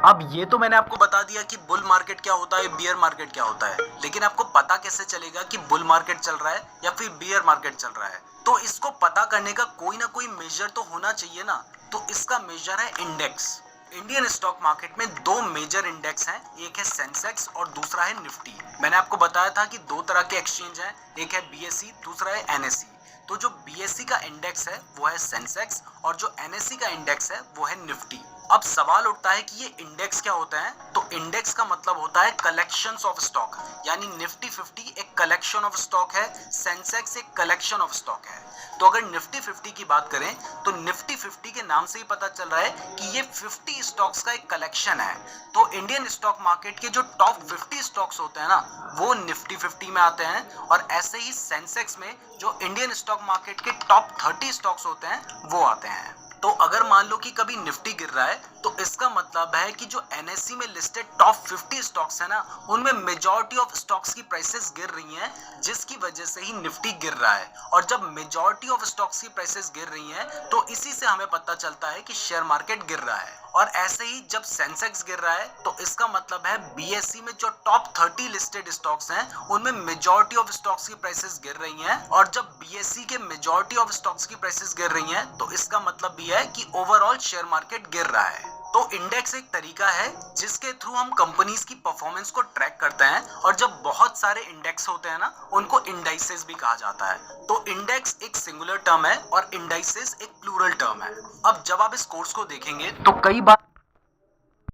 अब ये तो मैंने आपको बता दिया कि बुल मार्केट क्या होता है, बियर मार्केट क्या होता है, लेकिन आपको पता कैसे चलेगा कि बुल मार्केट चल रहा है या फिर बियर मार्केट चल रहा है? तो इसको पता करने का कोई ना कोई मेजर तो होना चाहिए ना। तो इसका मेजर है इंडेक्स। इंडियन स्टॉक मार्केट में दो मेजर इंडेक्स हैं, एक है सेंसेक्स और दूसरा है निफ्टी। मैंने आपको बताया था कि दो तरह के एक्सचेंज हैं, एक है बीएसई, दूसरा है एनएसई। तो जो बीएसई का इंडेक्स है वो है सेंसेक्स और जो एनएसई का इंडेक्स है वो है निफ्टी। अब सवाल उठता है कि ये इंडेक्स क्या होता है? तो इंडेक्स का मतलब होता है कलेक्शंस ऑफ स्टॉक, यानी निफ्टी 50 एक कलेक्शन ऑफ स्टॉक है, सेंसेक्स एक कलेक्शन ऑफ स्टॉक है। तो अगर निफ्टी 50 की बात करें तो निफ्टी 50 के नाम से ही पता चल रहा है कि ये 50 स्टॉक्स का एक कलेक्शन है। तो इंडियन स्टॉक मार्केट के जो टॉप 50 स्टॉक्स होते हैं ना, वो निफ्टी 50 में आते हैं, और ऐसे ही सेंसेक्स में जो इंडियन स्टॉक मार्केट के टॉप 30 स्टॉक्स होते हैं वो आते हैं। तो अगर मान लो कि कभी निफ्टी गिर रहा है तो इसका मतलब है कि जो एनएसई में लिस्टेड टॉप 50 स्टॉक्स है ना, उनमें मेजॉरिटी ऑफ स्टॉक्स की प्राइसेस गिर रही हैं, जिसकी वजह से ही निफ्टी गिर रहा है। और जब मेजॉरिटी ऑफ स्टॉक्स की प्राइसेस गिर रही हैं तो इसी से हमें पता चलता है कि शेयर मार्केट गिर रहा है। और ऐसे ही जब सेंसेक्स गिर रहा है तो इसका मतलब है बीएसई में जो टॉप 30 लिस्टेड स्टॉक्स हैं उनमें मेजॉरिटी ऑफ स्टॉक्स की प्राइसेस गिर रही हैं, और जब बीएसई के मेजॉरिटी ऑफ स्टॉक्स की प्राइसेस गिर रही हैं तो इसका मतलब भी है कि ओवरऑल शेयर मार्केट गिर रहा है। तो इंडेक्स एक तरीका है जिसके थ्रू हम कंपनीज की परफॉर्मेंस को ट्रैक करते हैं, और जब बहुत सारे इंडेक्स होते हैं ना, उनको इंडाइसेस भी कहा जाता है। तो इंडेक्स एक सिंगुलर टर्म है और इंडाइसेस एक प्लूरल टर्म है। अब जब आप इस कोर्स को देखेंगे तो कई बार